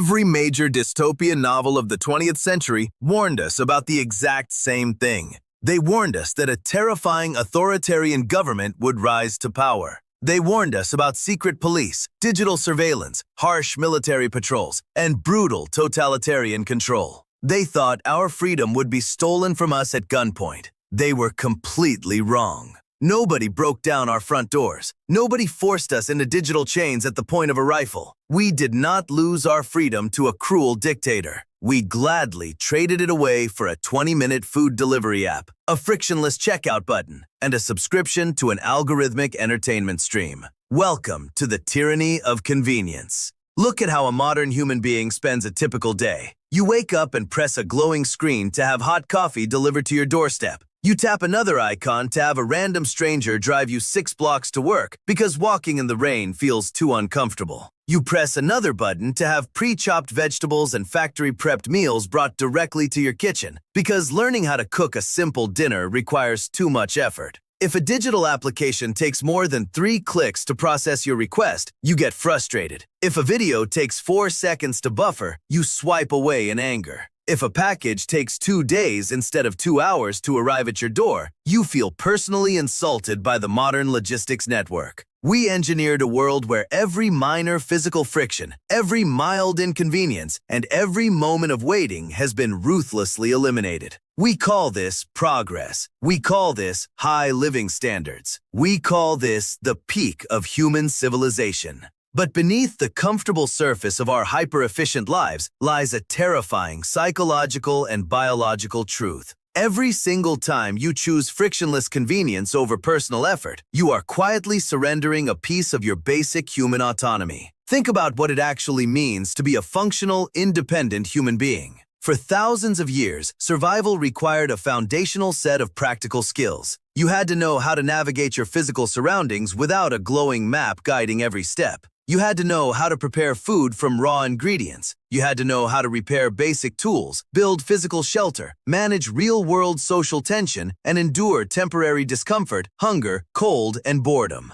Every major dystopian novel of the 20th century warned us about the exact same thing. They warned us that a terrifying authoritarian government would rise to power. They warned us about secret police, digital surveillance, harsh military patrols, and brutal totalitarian control. They thought our freedom would be stolen from us at gunpoint. They were completely wrong. Nobody broke down our front doors. Nobody forced us into digital chains at the point of a rifle. We did not lose our freedom to a cruel dictator. We gladly traded it away for a 20-minute food delivery app, a frictionless checkout button, and a subscription to an algorithmic entertainment stream. Welcome to the tyranny of convenience. Look at how a modern human being spends a typical day. You wake up and press a glowing screen to have hot coffee delivered to your doorstep. You tap another icon to have a random stranger drive you 6 blocks to work because walking in the rain feels too uncomfortable. You press another button to have pre-chopped vegetables and factory-prepped meals brought directly to your kitchen because learning how to cook a simple dinner requires too much effort. If a digital application takes more than 3 clicks to process your request, you get frustrated. If a video takes 4 seconds to buffer, you swipe away in anger. If a package takes 2 days instead of 2 hours to arrive at your door, you feel personally insulted by the modern logistics network. We engineered a world where every minor physical friction, every mild inconvenience, and every moment of waiting has been ruthlessly eliminated. We call this progress. We call this high living standards. We call this the peak of human civilization. But beneath the comfortable surface of our hyper-efficient lives lies a terrifying psychological and biological truth. Every single time you choose frictionless convenience over personal effort, you are quietly surrendering a piece of your basic human autonomy. Think about what it actually means to be a functional, independent human being. For thousands of years, survival required a foundational set of practical skills. You had to know how to navigate your physical surroundings without a glowing map guiding every step. You had to know how to prepare food from raw ingredients. You had to know how to repair basic tools, build physical shelter, manage real-world social tension, and endure temporary discomfort, hunger, cold, and boredom.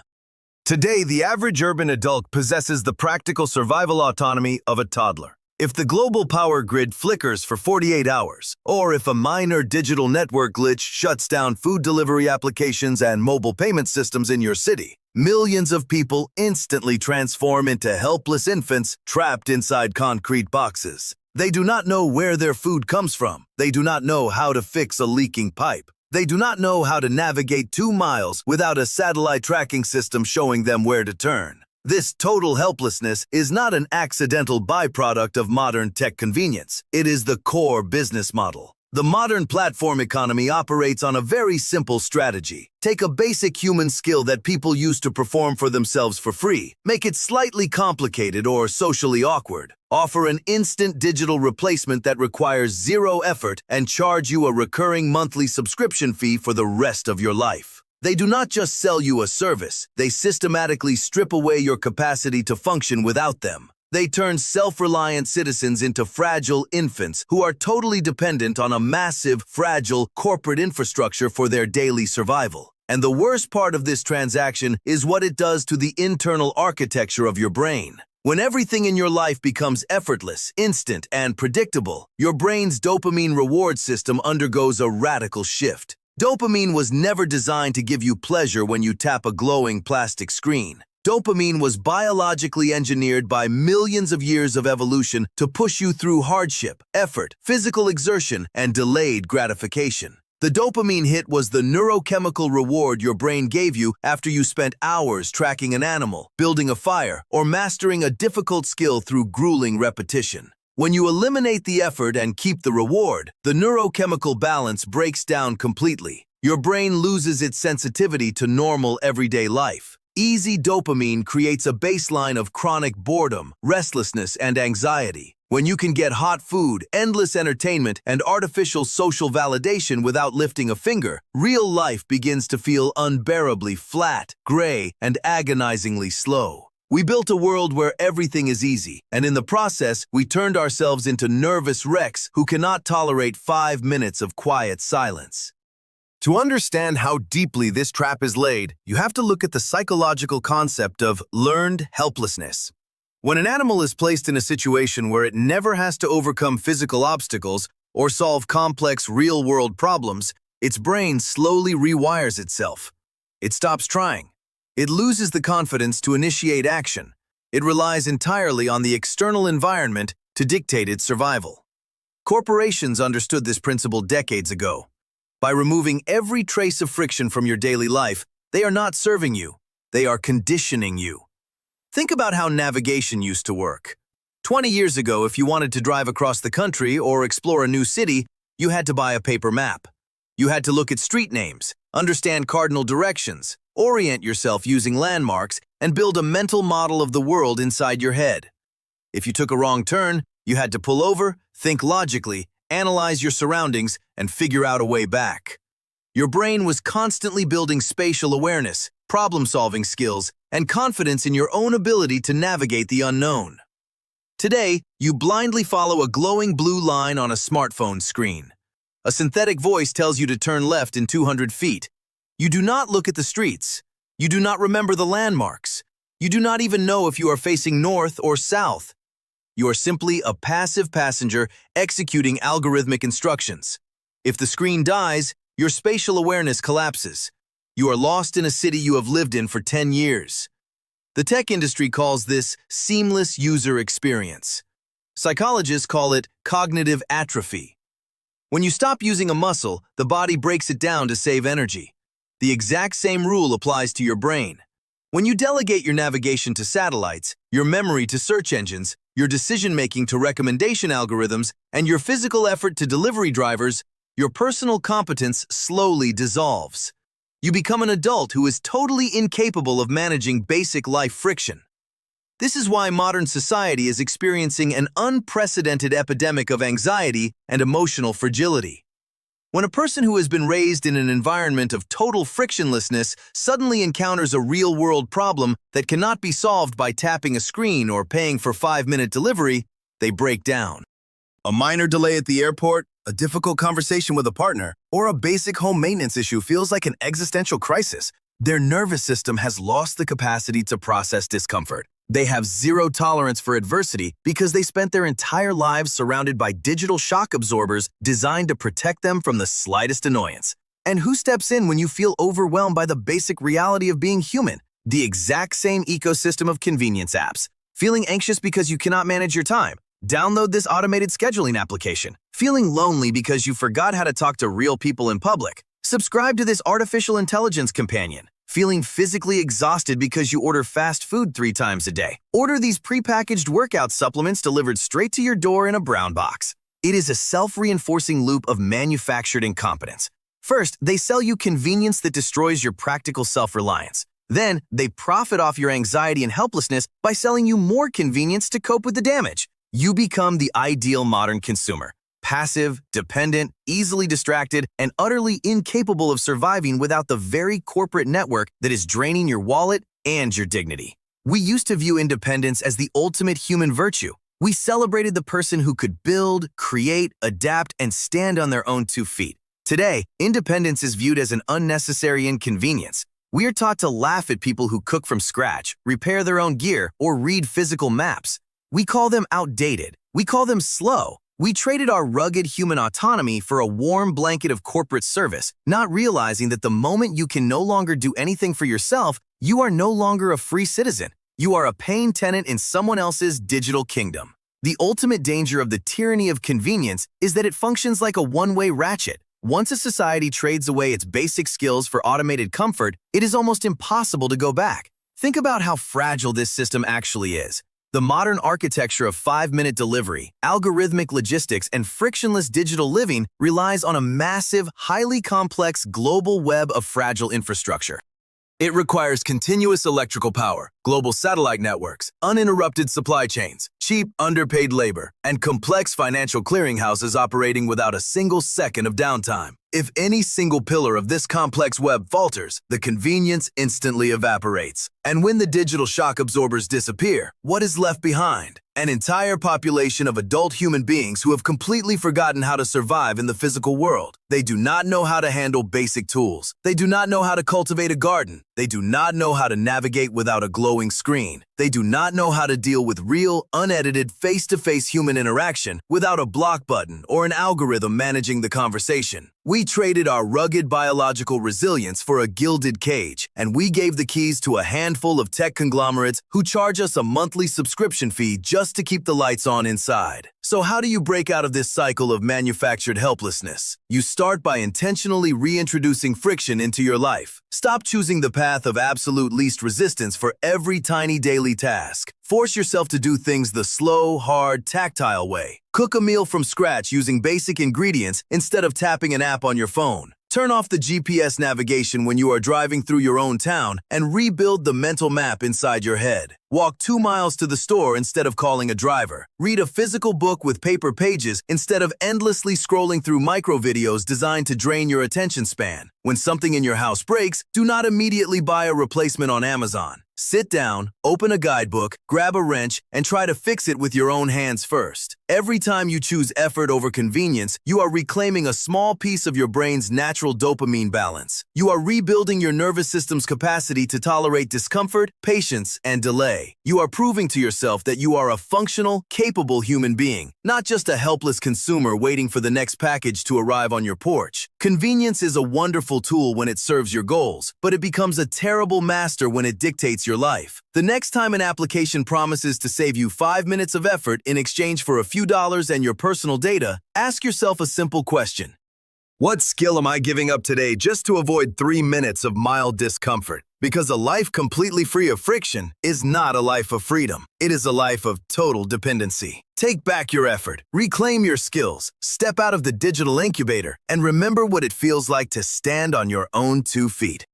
Today, the average urban adult possesses the practical survival autonomy of a toddler. If the global power grid flickers for 48 hours, or if a minor digital network glitch shuts down food delivery applications and mobile payment systems in your city, millions of people instantly transform into helpless infants trapped inside concrete boxes. They do not know where their food comes from. They do not know how to fix a leaking pipe. They do not know how to navigate 2 miles without a satellite tracking system showing them where to turn. This total helplessness is not an accidental byproduct of modern tech convenience. It is the core business model. The modern platform economy operates on a very simple strategy. Take a basic human skill that people used to perform for themselves for free, make it slightly complicated or socially awkward, offer an instant digital replacement that requires 0 effort, and charge you a recurring monthly subscription fee for the rest of your life. They do not just sell you a service, they systematically strip away your capacity to function without them. They turn self-reliant citizens into fragile infants who are totally dependent on a massive, fragile corporate infrastructure for their daily survival. And the worst part of this transaction is what it does to the internal architecture of your brain. When everything in your life becomes effortless, instant, and predictable, your brain's dopamine reward system undergoes a radical shift. Dopamine was never designed to give you pleasure when you tap a glowing plastic screen. Dopamine was biologically engineered by millions of years of evolution to push you through hardship, effort, physical exertion, and delayed gratification. The dopamine hit was the neurochemical reward your brain gave you after you spent hours tracking an animal, building a fire, or mastering a difficult skill through grueling repetition. When you eliminate the effort and keep the reward, the neurochemical balance breaks down completely. Your brain loses its sensitivity to normal everyday life. Easy dopamine creates a baseline of chronic boredom, restlessness, and anxiety. When you can get hot food, endless entertainment, and artificial social validation without lifting a finger, real life begins to feel unbearably flat, gray, and agonizingly slow. We built a world where everything is easy, and in the process, we turned ourselves into nervous wrecks who cannot tolerate 5 minutes of quiet silence. To understand how deeply this trap is laid, you have to look at the psychological concept of learned helplessness. When an animal is placed in a situation where it never has to overcome physical obstacles or solve complex real-world problems, its brain slowly rewires itself. It stops trying. It loses the confidence to initiate action. It relies entirely on the external environment to dictate its survival. Corporations understood this principle decades ago. By removing every trace of friction from your daily life, they are not serving you. They are conditioning you. Think about how navigation used to work. 20 years ago, if you wanted to drive across the country or explore a new city, you had to buy a paper map. You had to look at street names, understand cardinal directions, orient yourself using landmarks, and build a mental model of the world inside your head. If you took a wrong turn, you had to pull over, think logically, analyze your surroundings, and figure out a way back. Your brain was constantly building spatial awareness, problem-solving skills, and confidence in your own ability to navigate the unknown. Today, you blindly follow a glowing blue line on a smartphone screen. A synthetic voice tells you to turn left in 200 feet. You do not look at the streets. You do not remember the landmarks. You do not even know if you are facing north or south. You are simply a passive passenger executing algorithmic instructions. If the screen dies, your spatial awareness collapses. You are lost in a city you have lived in for 10 years. The tech industry calls this seamless user experience. Psychologists call it cognitive atrophy. When you stop using a muscle, the body breaks it down to save energy. The exact same rule applies to your brain. When you delegate your navigation to satellites, your memory to search engines, your decision-making to recommendation algorithms, and your physical effort to delivery drivers, your personal competence slowly dissolves. You become an adult who is totally incapable of managing basic life friction. This is why modern society is experiencing an unprecedented epidemic of anxiety and emotional fragility. When a person who has been raised in an environment of total frictionlessness suddenly encounters a real-world problem that cannot be solved by tapping a screen or paying for 5-minute delivery, they break down. A minor delay at the airport, a difficult conversation with a partner, or a basic home maintenance issue feels like an existential crisis. Their nervous system has lost the capacity to process discomfort. They have zero tolerance for adversity because they spent their entire lives surrounded by digital shock absorbers designed to protect them from the slightest annoyance. And who steps in when you feel overwhelmed by the basic reality of being human? The exact same ecosystem of convenience apps. Feeling anxious because you cannot manage your time? Download this automated scheduling application. Feeling lonely because you forgot how to talk to real people in public? Subscribe to this artificial intelligence companion. Feeling physically exhausted because you order fast food 3 times a day? Order these prepackaged workout supplements delivered straight to your door in a brown box. It is a self-reinforcing loop of manufactured incompetence. First, they sell you convenience that destroys your practical self-reliance. Then, they profit off your anxiety and helplessness by selling you more convenience to cope with the damage. You become the ideal modern consumer. Passive, dependent, easily distracted, and utterly incapable of surviving without the very corporate network that is draining your wallet and your dignity. We used to view independence as the ultimate human virtue. We celebrated the person who could build, create, adapt, and stand on their own 2 feet. Today, independence is viewed as an unnecessary inconvenience. We are taught to laugh at people who cook from scratch, repair their own gear, or read physical maps. We call them outdated. We call them slow. We traded our rugged human autonomy for a warm blanket of corporate service, not realizing that the moment you can no longer do anything for yourself, you are no longer a free citizen. You are a paying tenant in someone else's digital kingdom. The ultimate danger of the tyranny of convenience is that it functions like a one-way ratchet. Once a society trades away its basic skills for automated comfort, it is almost impossible to go back. Think about how fragile this system actually is. The modern architecture of 5-minute delivery, algorithmic logistics, and frictionless digital living relies on a massive, highly complex global web of fragile infrastructure. It requires continuous electrical power, global satellite networks, uninterrupted supply chains, cheap, underpaid labor, and complex financial clearinghouses operating without a single second of downtime. If any single pillar of this complex web falters, the convenience instantly evaporates. And when the digital shock absorbers disappear, what is left behind? An entire population of adult human beings who have completely forgotten how to survive in the physical world. They do not know how to handle basic tools. They do not know how to cultivate a garden. They do not know how to navigate without a glowing screen. They do not know how to deal with real, unedited, face-to-face human interaction without a block button or an algorithm managing the conversation. We traded our rugged biological resilience for a gilded cage, and we gave the keys to a handful of tech conglomerates who charge us a monthly subscription fee just to keep the lights on inside. So how do you break out of this cycle of manufactured helplessness? You start by intentionally reintroducing friction into your life. Stop choosing the path of absolute least resistance for every tiny daily task. Force yourself to do things the slow, hard, tactile way. Cook a meal from scratch using basic ingredients instead of tapping an app on your phone. Turn off the GPS navigation when you are driving through your own town and rebuild the mental map inside your head. Walk 2 miles to the store instead of calling a driver. Read a physical book with paper pages instead of endlessly scrolling through micro videos designed to drain your attention span. When something in your house breaks, do not immediately buy a replacement on Amazon. Sit down, open a guidebook, grab a wrench, and try to fix it with your own hands first. Every time you choose effort over convenience, you are reclaiming a small piece of your brain's natural dopamine balance. You are rebuilding your nervous system's capacity to tolerate discomfort, patience, and delay. You are proving to yourself that you are a functional, capable human being, not just a helpless consumer waiting for the next package to arrive on your porch. Convenience is a wonderful tool when it serves your goals, but it becomes a terrible master when it dictates your life. The next time an application promises to save you 5 minutes of effort in exchange for a few dollars and your personal data, ask yourself a simple question. What skill am I giving up today just to avoid 3 minutes of mild discomfort? Because a life completely free of friction is not a life of freedom. It is a life of total dependency. Take back your effort, reclaim your skills, step out of the digital incubator, and remember what it feels like to stand on your own 2 feet.